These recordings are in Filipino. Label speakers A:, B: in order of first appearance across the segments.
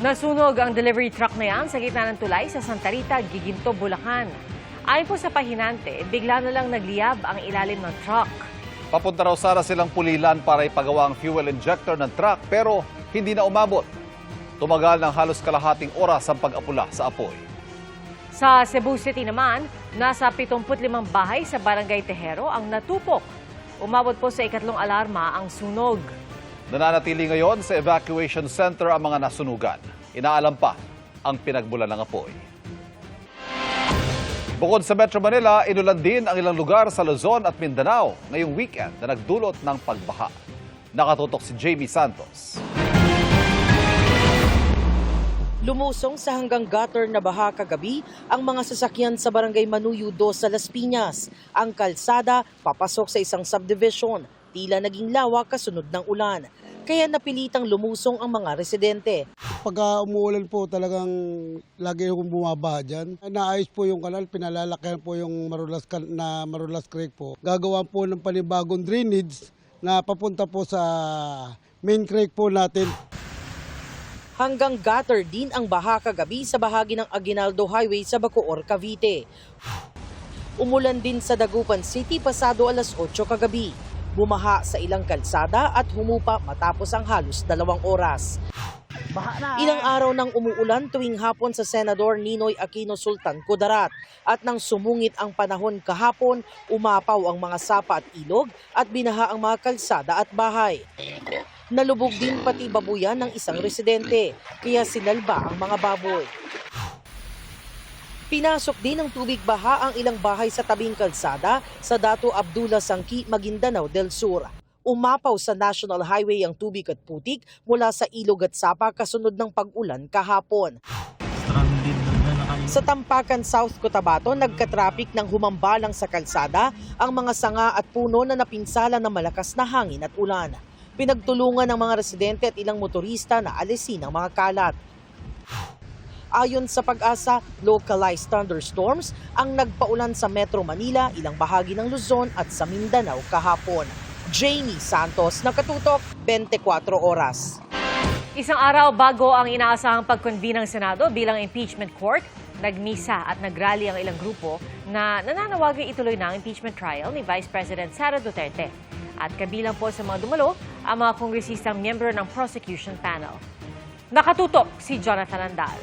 A: Nasunog ang delivery truck na yan sa gitna ng tulay sa Santa Rita, Giginto, Bulacan. Ayon po sa pahinante, bigla na lang nagliyab ang ilalim ng truck.
B: Papunta raw sana silang Pulilan para ipagawa ang fuel injector ng truck pero hindi na umabot. Tumagal ng halos kalahating oras ang pag-apula sa apoy.
A: Sa Cebu City naman, nasa 75 bahay sa Barangay Tejero ang natupok. Umabot po sa ikatlong alarma ang sunog.
B: Nananatili ngayon sa evacuation center ang mga nasunugan. Inaalam pa ang pinagmulan ng apoy. Bukod sa Metro Manila, inulan din ang ilang lugar sa Luzon at Mindanao ngayong weekend na nagdulot ng pagbaha. Nakatutok si Jamie Santos.
C: Lumusong sa hanggang gutter na baha kagabi ang mga sasakyan sa Barangay Manuyu 2 sa Las Piñas. Ang kalsada papasok sa isang subdivision, tila naging lawak kasunod ng ulan. Kaya napilitang lumusong ang mga residente.
D: Pagka umuulan po talagang lagi yung bumaba dyan. Naayos po yung kanal, pinalalakihan po yung Marulas Creek po. Gagawa po ng panibagong drainage na papunta po sa main creek po natin.
C: Hanggang gutter din ang baha kagabi sa bahagi ng Aguinaldo Highway sa Bacoor, Cavite. Umulan din sa Dagupan City pasado alas 8 kagabi. Bumaha sa ilang kalsada at humupa matapos ang halos 2 oras. Ilang araw nang umuulan tuwing hapon sa Senador Ninoy Aquino Sultan Kudarat at nang sumungit ang panahon kahapon, umapaw ang mga sapa at ilog at binaha ang mga kalsada at bahay. Nalubog din pati babuyan ng isang residente, kaya sinalba ang mga baboy. Pinasok din ng tubig baha ang ilang bahay sa tabing kalsada sa Dato Abdullah Sangki, Maguindanao del Sur. Umapaw sa National Highway ang tubig at putik mula sa ilog at sapa kasunod ng pag-ulan kahapon. Sa Tampakan, South Cotabato, nagkatrapik ng humambalang sa kalsada ang mga sanga at puno na napinsala ng malakas na hangin at ulan. Pinagtulungan ng mga residente at ilang motorista na alisin ang mga kalat. Ayon sa Pag-asa, localized thunderstorms ang nagpaulan sa Metro Manila, ilang bahagi ng Luzon at sa Mindanao kahapon. Jamie Santos, nakatutok, 24 oras.
A: Isang araw bago ang inaasahang pag-convene ng Senado bilang impeachment court, nagmisa at nagrally ang ilang grupo na nananawagang ituloy na ang impeachment trial ni Vice President Sara Duterte. At kabilang po sa mga dumalo ang mga kongresistang miyembro ng prosecution panel. Nakatutok si Jonathan Andal.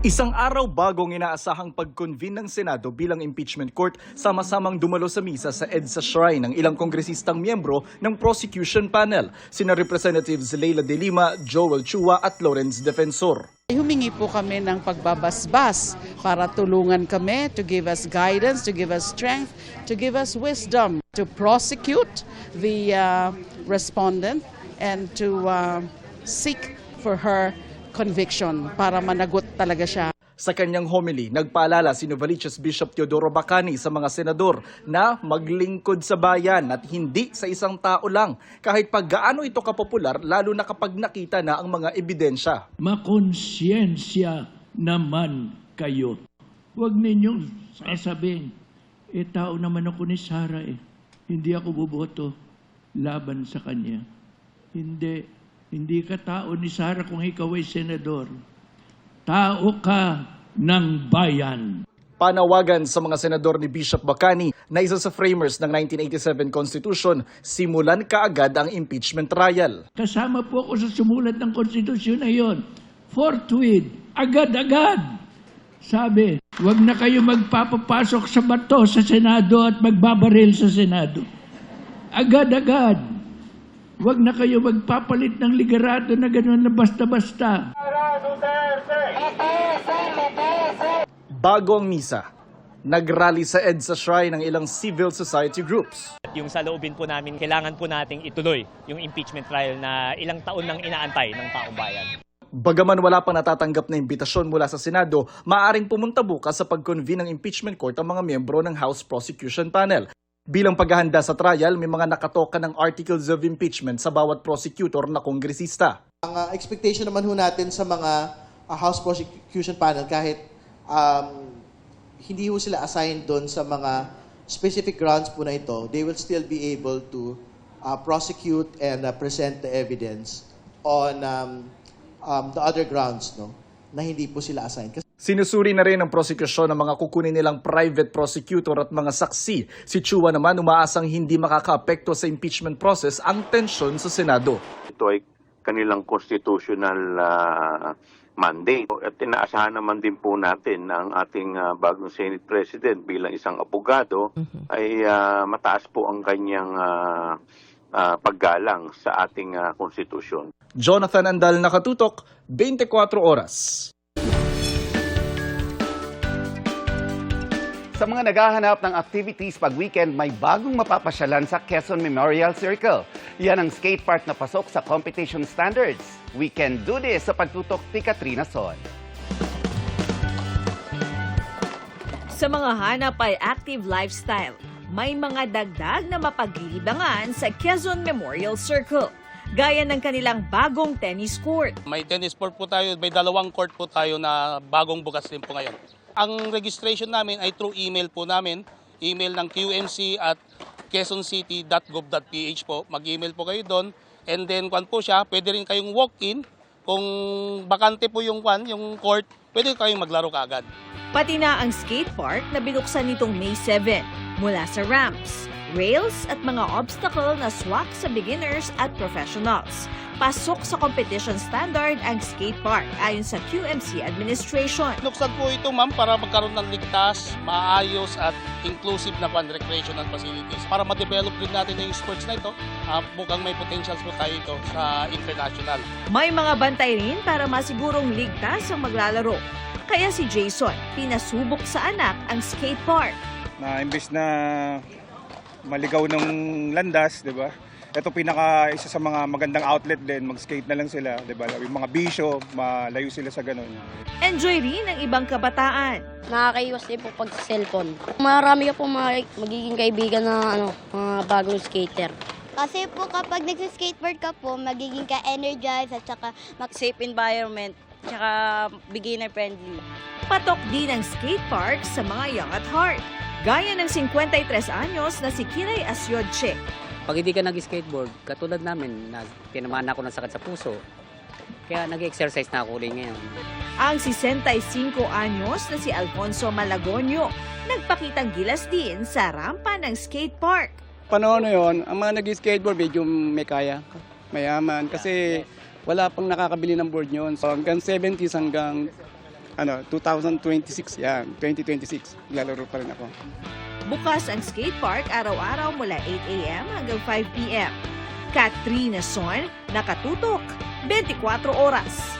E: Isang araw bagong inaasahang pag-convene ng Senado bilang impeachment court, sama-samang dumalo sa misa sa EDSA Shrine ng ilang kongresistang miyembro ng prosecution panel, sina Representatives Leila De Lima, Joel Chua at Lawrence Defensor.
F: Humingi po kami ng pagbabasbas para tulungan kami, to give us guidance, to give us strength, to give us wisdom, to prosecute the respondent and to seek for her conviction para managot talaga siya.
E: Sa kanyang homily, nagpaalala si Novaliches Bishop Teodoro Bacani sa mga senador na maglingkod sa bayan at hindi sa isang tao lang, kahit pag gaano ito kapopular, lalo na kapag nakita na ang mga ebidensya.
G: Makonsyensya naman kayo. Huwag ninyong sasabihin, tao naman ako ni Sara Hindi ako buboto laban sa kanya. Hindi ka tao ni Sara kung ikaw ay senador. Tao ka ng bayan.
E: Panawagan sa mga senador ni Bishop Bacani na isa sa framers ng 1987 Constitution, simulan kaagad ang impeachment trial.
G: Kasama po ako sa sumulat ng konstitusyon na yon. Forthwith, agad-agad. Sabi, huwag na kayo magpapapasok sa bato sa Senado at magbabaril sa Senado. Agad-agad. Huwag na kayo magpapalit ng ligarado na gano'n na basta-basta.
E: Bago ang misa, nagrally sa EDSA Shrine ng ilang civil society groups.
H: Yung sa loobin po namin, kailangan po nating ituloy yung impeachment trial na ilang taon nang inaantay ng taong bayan.
E: Bagaman wala pang natatanggap na imbitasyon mula sa Senado, maaaring pumunta bukas sa pag-convene ng impeachment court ang mga miyembro ng House Prosecution Panel. Bilang paghahanda sa trial, may mga nakatoka ng articles of impeachment sa bawat prosecutor na kongresista.
I: Ang expectation naman ho natin sa mga House Prosecution Panel, kahit hindi ho sila assigned doon sa mga specific grounds po na ito, they will still be able to prosecute and present the evidence on the other grounds, no, na hindi po sila assigned.
E: Sinusuri na rin ng prosekusyon ng mga kukunin nilang private prosecutor at mga saksi. Si Chua naman umaasang hindi makakaapekto sa impeachment process ang tensyon sa Senado.
J: Ito ay kanilang constitutional mandate. At inaasahan naman din po natin na ang ating bagong Senate President bilang isang abogado ay mataas po ang kanyang paggalang sa ating konstitusyon.
E: Jonathan Andal, Nakatutok, 24 Oras.
K: Sa mga naghahanap ng activities pag weekend, may bagong mapapasyalan sa Quezon Memorial Circle. Yan ang skate park na pasok sa competition standards. We can do this sa pagtutok ni Katrina Son.
L: Sa mga hanap ay active lifestyle, may mga dagdag na mapaglilibangan sa Quezon Memorial Circle, gaya ng kanilang bagong tennis court.
M: May tennis court po tayo, may 2 court po tayo na bagong bukas din po ngayon. Ang registration namin ay through email po namin, email ng QMC at quezoncity.gov.ph po. Mag-email po kayo doon, and then kung po siya, pwede rin kayong walk-in. Kung bakante po yung court, pwede kayong maglaro kaagad.
L: Pati na ang skate park na binuksan nitong May 7 mula sa ramps, rails at mga obstacle na swak sa beginners at professionals. Pasok sa competition standard ang skate park ayon sa QMC administration.
M: Nuksan po ito, ma'am, para magkaroon ng ligtas, maayos at inclusive na recreational facilities. Para ma-develop din natin yung sports na ito, mukhang may potentials po tayo ito sa international.
L: May mga bantay rin para masigurong ligtas ang maglalaro. Kaya si Jason, pinasubok sa anak ang skate park.
N: Na imbes na maligaw ng landas, 'di ba? Ito isa sa mga magandang outlet din, mag-skate na lang sila, 'di ba? Yung mga bisyo, malayo sila sa ganun.
L: Enjoy rin ng ibang kabataan.
O: Nakakaiwas din po pag cellphone. Marami po magiging kaibigan na mga bagong skater.
P: Kasi po kapag nagsiskateboard ka po, magiging ka-energized at saka
Q: safe environment, tsaka beginner friendly.
L: Patok din ang skate park sa mga young at heart. Gaya ng 53 anyos na si Kiray Asyodche.
R: Pag hindi ka nag-skateboard, katulad namin, tinamaan ako ng sakit sa puso. Kaya nag-exercise na ako rin ngayon.
L: Ang 65 anyos na si Alfonso Malagonio, nagpakitang gilas din sa rampa ng skate park.
S: Panahon na yun, ang mga nag-skateboard, medyo may kaya, mayaman. Kasi wala pang nakakabili ng board yun. So hanggang 70s hanggang 2026, yan, 2026, lalaro pa rin ako.
L: Bukas ang skate park araw-araw mula 8 a.m. hanggang 5 p.m. Katrina Son, Nakatutok, 24 Oras.